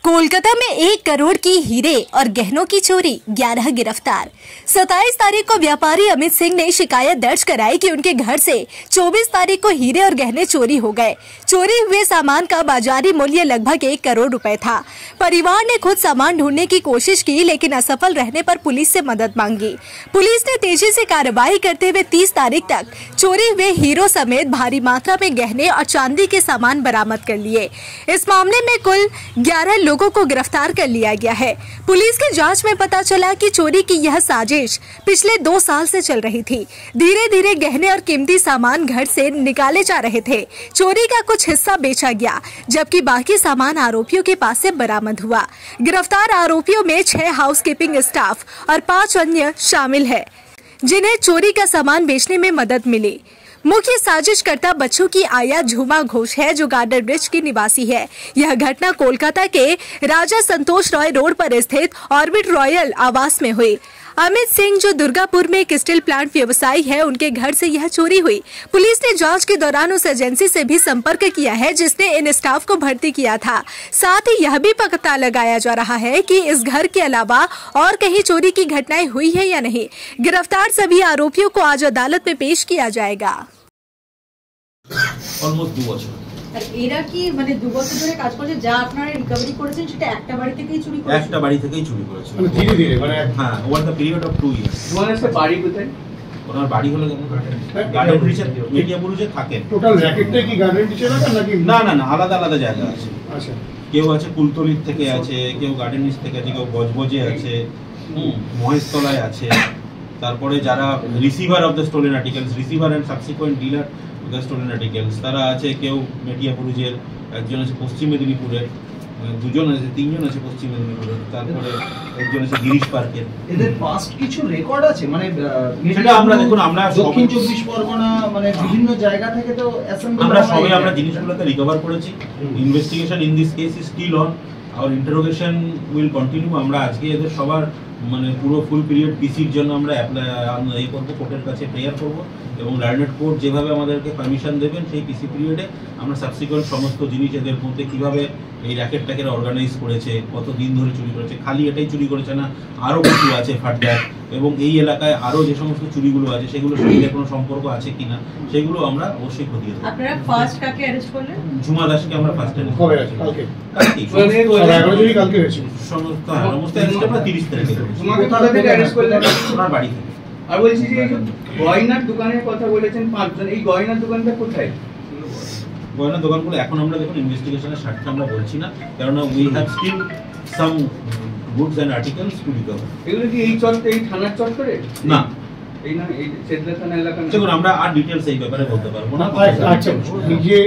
कोलकाता में 1 करोड़ की हीरे और गहनों की चोरी, 11 गिरफ्तार। 27 तारीख को व्यापारी अमित सिंह ने शिकायत दर्ज कराई कि उनके घर से 24 तारीख को हीरे और गहने चोरी हो गए। चोरी हुए सामान का बाजारी मूल्य लगभग 1 करोड़ रुपए था। परिवार ने खुद सामान ढूंढने की कोशिश की, लेकिन असफल रहने पर पुलिस से मदद मांगी। पुलिस ने तेजी से कार्रवाई करते हुए 30 तारीख तक चोरी हुए हीरो समेत भारी मात्रा में गहने और चांदी के सामान बरामद कर लिए। इस मामले में कुल 11 लोगों को गिरफ्तार कर लिया गया है। पुलिस की जांच में पता चला कि चोरी की यह साजिश पिछले 2 साल से चल रही थी। धीरे धीरे गहने और कीमती सामान घर से निकाले जा रहे थे। चोरी का कुछ हिस्सा बेचा गया, जबकि बाकी सामान आरोपियों के पास से बरामद हुआ। गिरफ्तार आरोपियों में 6 हाउसकीपिंग स्टाफ और 5 अन्य शामिल है, जिन्हें चोरी का सामान बेचने में मदद मिली। मुख्य साजिशकर्ता बच्चों की आया झूमा घोष है, जो गार्डन ब्रिज की निवासी है। यह घटना कोलकाता के राजा संतोष रॉय रोड पर स्थित ऑर्बिट रॉयल आवास में हुई। अमित सिंह, जो दुर्गापुर में एक स्टील प्लांट व्यवसायी है, उनके घर से यह चोरी हुई। पुलिस ने जांच के दौरान उस एजेंसी से भी संपर्क किया है जिसने इन स्टाफ को भर्ती किया था। साथ ही यह भी पता लगाया जा रहा है कि इस घर के अलावा और कहीं चोरी की घटनाएं हुई है या नहीं। गिरफ्तार सभी आरोपियों को आज अदालत में पेश किया जाएगा। অলমোস্ট 2 বছর আর এরা কি মানে 2 বছর ধরে কাজ করছে, যা আপনারা রিকভারি করেছেন সেটা একটা বাড়ি থেকেই চুরি করেছে? একটা বাড়ি থেকেই চুরি করেছে, মানে ধীরে ধীরে, মানে হ্যাঁ, over the period of 2 years. তোমাদের বাড়ি কোথায়? ওনার বাড়ি হলো গার্ডেন ব্রিজে, মিডিয়াপুরে থাকেন। টোটাল র্যাকেটটা কি গার্ডেন ব্রিজে নাকি? না না না, আলাদা আলাদা জায়গা আছে। আচ্ছা, কেউ আছে কুলতলির থেকে আছে, কেউ গার্ডেন ব্রিজ থেকে আছে, কেউ বজবজে আছে, মহেশতলায় আছে। তারপরে যারা receiver of the stolen articles, receiver and subsequent dealer of the stolen articles, তারা আছে। কেউ মেটিয়াপুরুজের, একজন আছে পশ্চিম মেদিনীপুরের, 2জন আছে, 3জন আছে পশ্চিম মেদিনীপুরের, তারপরে একজন আছে গিরিশ পার্কের। এদের পাস্ট কিছু রেকর্ড আছে, মানে সেটা আমরা দেখুন, আমরা দক্ষিণ 24 পরগনা মানে বিভিন্ন জায়গা থেকে তো অ্যাসেম্বল আমরা জিনিসগুলোকে রিকভার করেছি। Investigation in this case is still on, our interrogation will continue. আমরা আজকে এদের সবার মানে পুরো ফুল পিরিয়ড পিসির জন্য আমরা অ্যাপ্লাই করবো, কোর্টের কাছে প্রেয়ার করবো, এবং লার্নেড কোর্ট যেভাবে আমাদেরকে পারমিশন দেবেন সেই পিসি পিরিয়ডে আমরা সাবসিকুয়েন্ট সমস্ত জিনিস এদের মধ্যে কীভাবে এই র্যাকেটটাকে অর্গানাইজ করেছে, কত দিন ধরে চুরি করেছে, খালি এটাই চুরি করেছে না, আরও কিছু আছে ফার্দার, এবং এই এলাকায় আরও যে সমস্ত চুরিগুলো আছে সেগুলোর সঙ্গে কোনো সম্পর্ক আছে কিনা সেগুলো আমরা অবশ্যই খতিয়ে দেবো। আপনারা ফার্স্ট কাকে অ্যারেস্ট করলেন? ঝুমা দাসকে আমরা ফার্স্ট অ্যারেস্ট কবে আছে? কালকে কালকে হয়েছে সমস্ত অ্যারেস্ট আমরা 30 তারিখে করেছি। তোমাকে কোথা থেকে অ্যারেস্ট করলেন? ওনার বাড়ি থেকে। আর বলছি যে গয়নার দোকানের কথা বলেছেন 5 জন, এই গয়নার দোকানটা কোথায়? গয়নার দোকানগুলো এখন আমরা দেখুন ইনভেস্টিগেশনের স্বার্থে আমরা বলছি না, কারণ we have still some goods and articles to recover. এগুলো কি এই চত্বরে, এই থানার চত্বরে? না, এই না, এই সেদলা থানা এলাকা না। দেখুন আমরা আর ডিটেইলস এই ব্যাপারে বলতে পারবো না। আচ্ছা, নিজে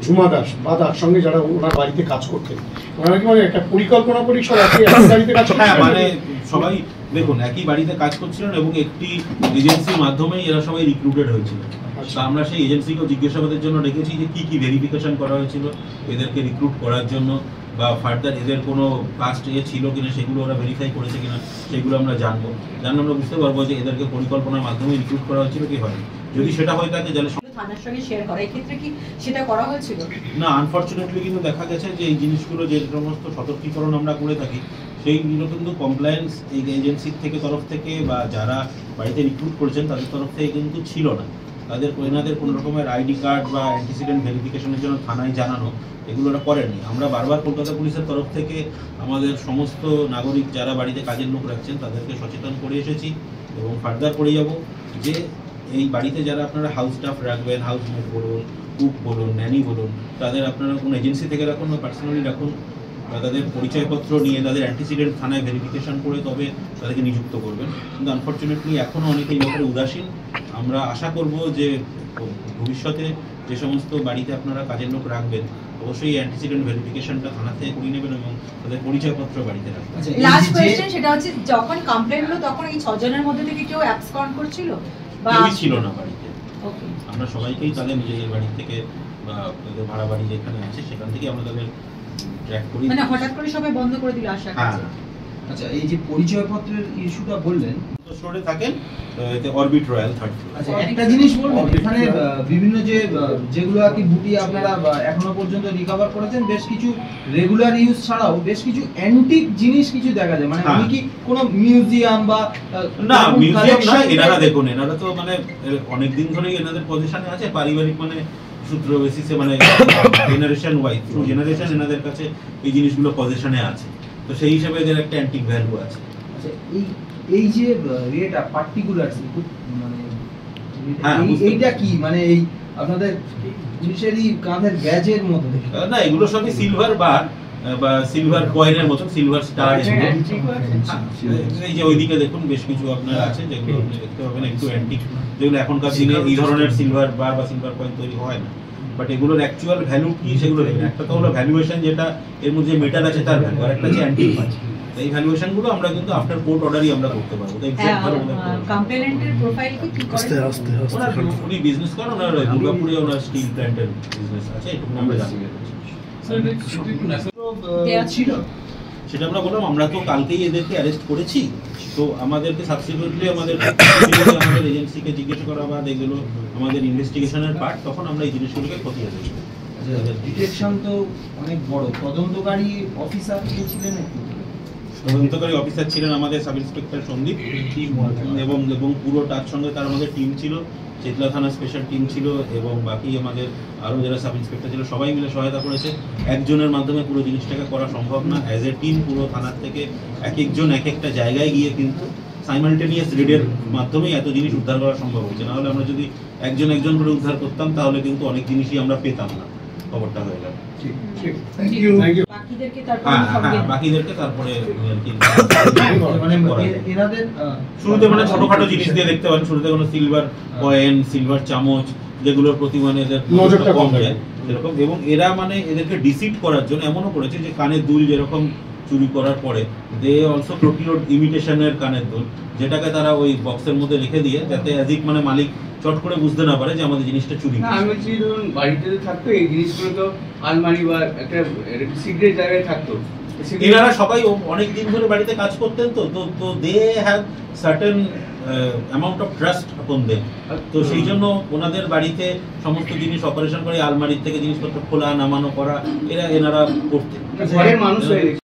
ঝুমা দাস বা তার সঙ্গে যারা ওনার বাড়িতে কাজ করতেন, ওনারা কি মানে একটা পরিকল্পনা করে সব একই বাড়িতে কাজ করতেন? হ্যাঁ, মানে সবাই দেখুন একই বাড়িতে কাজ করছিলেন এবং একটি এজেন্সির মাধ্যমেই এরা সবাই রিক্রুটেড হয়েছিল। তা আমরা সেই এজেন্সিকেও জিজ্ঞাসাবাদের জন্য ডেকেছি যে কি কি ভেরিফিকেশন করা হয়েছিল এদেরকে রিক্রুট করার জন্য, বা ফার্দার এদের কোনো কাস্ট ছিল কিনা সেগুলো ওরা ভেরিফাই করেছে কিনা সেগুলো আমরা জানবো। জানলে আমরা বুঝতে পারবো যে এদেরকে পরিকল্পনার মাধ্যমে রিক্রুট করা হয়েছিল কি হয়। যদি সেটা হয়ে থাকে তাহলে থানার সঙ্গে শেয়ার করা, এই ক্ষেত্রে কি সেটা করা হয়েছিল? না, আনফরচুনেটলি কিন্তু দেখা গেছে যে এই জিনিসগুলো যে সমস্ত সতর্কীকরণ আমরা করে থাকি সেইগুলো কিন্তু কমপ্লায়েন্স এই এজেন্সির থেকে তরফ থেকে বা যারা বাড়িতে রিক্রুট করেছেন তাদের তরফ থেকে কিন্তু ছিল না। তাদের এনাদের কোনো রকমের আইডি কার্ড বা অ্যান্টিসিডেন্ট ভেরিফিকেশনের জন্য থানায় জানানো এগুলো ওরা করেনি। আমরা বারবার কলকাতা পুলিশের তরফ থেকে আমাদের সমস্ত নাগরিক যারা বাড়িতে কাজের লোক রাখছেন তাদেরকে সচেতন করে এসেছি এবং ফার্দার করে যাব যে এই বাড়িতে যারা আপনারা হাউস স্টাফ রাখবেন, হাউস মেট বলুন, কুক বলুন, ন্যানি বলুন, তাদের আপনারা কোনো এজেন্সি থেকে রাখুন বা পার্সোনালি রাখুন, বা তাদের পরিচয়পত্র নিয়ে তাদের অ্যান্টিসিডেন্ট থানায় ভেরিফিকেশন করে তবে তাদেরকে নিযুক্ত করবেন। কিন্তু আনফর্চুনেটলি এখনও অনেকে এই ব্যাপারে উদাসীন। আমরা আশা করব যে ভবিষ্যতে যে সমস্ত বাড়িতে আপনারা কাজের লোক রাখবেন অবশ্যই অ্যান্টিসিডেন্ট ভেরিফিকেশনটা থানা থেকে করে নেবেন এবং তাদের পরিচয়পত্র বাড়িতে রাখবেন। লাস্ট কোশ্চেন, সেটা হচ্ছে যখন কমপ্লেইন হলো তখন এই 6 জনের মধ্যে থেকে কেউ অ্যাবসকন্ড করছিল বা কেউই ছিল না বাড়িতে? ওকে, আমরা সবাইকেই তাদের নিজেদের বাড়ি থেকে বা তাদের ভাড়া বাড়ি যেখানে আছে সেখান থেকে আমরা তাদের ট্র্যাক করি। মানে হঠাৎ করে সবাই বন্ধ করে দিল আশা করছি। আচ্ছা, এই যে পরিচয়পত্রের ইস্যুটা বললেন, ফ্লোরে থাকেন, এতে অরবিট রয়্যাল 3rd ফ্লোর। আচ্ছা, একটা জিনিস বলবেন, এখানে বিভিন্ন যেগুলো আর কি বুটি আপনারা এখনো পর্যন্ত রিকভার করেছেন, বেশ কিছু রেগুলার ইউজ ছাড়াও বেশ কিছু অ্যান্টিক জিনিস কিছু দেখা যায়, মানে আমি কি কোনো মিউজিয়াম বা না, মিউজিয়াম না, এনারা দেখুন, এনারা তো মানে অনেকদিন ধরেই এনাদের পজিশনে আছে, পারিবারিক মানে সূত্র বেসিসে, মানে জেনারেশন ওয়াইজ থ্রু জেনারেশন এনাদের কাছে এই জিনিসগুলো পজিশনে আছে, তো সেই হিসেবে এদের একটা অ্যান্টিক ভ্যালু আছে। আচ্ছা, এই যে রেটা পার্টিকুলার মানে এইটা কি, মানে এই আপনাদের পুলিশেরই কাঁধের ব্যাজের মতো দেখে? না, এগুলো সবই সিলভার বার বা সিলভার কয়েনের মতো, সিলভার স্টার। এই যে ওইদিকে দেখুন বেশ কিছু আপনার আছে যেগুলো আপনি দেখতে পাবেন একটু অ্যান্টিক, যেগুলো এখনকার দিনে এই ধরনের সিলভার বার বা সিলভার কয়েন তৈরি হয় না, বাট এগুলোর অ্যাকচুয়াল ভ্যালু কি সেগুলো দেখবেন। একটা তো হলো ভ্যালুয়েশন, যেটা এর মধ্যে মেটাল আছে তার ভ্যালু, আর একটা হচ্ছে অ্যান্টিক আছে। এই ভ্যালুয়েশন গুলো আমরা কিন্তু আফটার কোর্ট অর্ডারই আমরা করতে পারবো। তাই কমপ্লেনেন্টের প্রোফাইল কি করেন? উনি বিজনেস করেন, ওনার দুর্গাপুরে ওনার স্টিল প্ল্যান্টের বিজনেস আছে, এটুকু আমরা জানি। ছিল সেটা আমরা বললাম, আমরা তো কালকেই এদেরকে অ্যারেস্ট করেছি, তো আমাদেরকে সাবসিকুয়েন্টলি আমাদের এজেন্সিকে জিজ্ঞেস করা বা এগুলো আমাদের ইনভেস্টিগেশনের পার্ট, তখন আমরা এই জিনিসগুলোকে খতিয়ে দেখি। ডিটেকশন তো অনেক বড়, তদন্তকারী অফিসার কে ছিলেন একটু? তদন্তকারী অফিসার ছিলেন আমাদের সাব ইন্সপেক্টর সন্দীপ, এবং পুরো তার সঙ্গে তার আমাদের টিম ছিল, চেতলা থানা স্পেশাল টিম ছিল, এবং বাকি আমাদের আরও যারা সাব ইন্সপেক্টর ছিল সবাই মিলে সহায়তা করেছে। একজনের মাধ্যমে পুরো জিনিসটাকে করা সম্ভব না, অ্যাজ এ টিম পুরো থানার থেকে এক একজন এক একটা জায়গায় গিয়ে কিন্তু সাইমালটেনিয়াস রেডের মাধ্যমেই এত জিনিস উদ্ধার করা সম্ভব হচ্ছে। নাহলে আমরা যদি একজন একজন করে উদ্ধার করতাম তাহলে কিন্তু অনেক জিনিসই আমরা পেতাম না, খবরটা হয়ে গেল। বাকিদেরকে তারপরে শুরুতে মানে ছোটখাটো জিনিস দিয়ে দেখতে পারেন, শুরুতে কোনো সিলভার কয়েন, সিলভার চামচ, যেগুলোর প্রতি মানে এদের নজরটা কম যায় সেরকম। এবং এরা মানে এদেরকে ডিসিট করার জন্য এমনও করেছে যে কানের দুল যেরকম চুরি করার পরে দে অলসো প্রকিউরড ইমিটেশনের কানের দুল, যেটাকে তারা ওই বক্সের মধ্যে রেখে দিয়ে, যাতে অ্যাজিক মানে মালিক চট করে বুঝতে না পারে যে আমাদের জিনিসটা চুরি। আমি বলছি ধরুন বাড়িতে থাকতো এই জিনিসগুলো, তো আলমারি বা একটা সিক্রেট জায়গায় থাকতো, এনারা সবাই অনেক দিন ধরে বাড়িতে কাজ করতেন, তো they have certain amount of trust upon them, তো সেই জন্য ওনাদের বাড়িতে সমস্ত জিনিস অপারেশন করে আলমারির থেকে জিনিসপত্র খোলা নামানো করা এনারা করতেন। ঘরের মানুষ হয়ে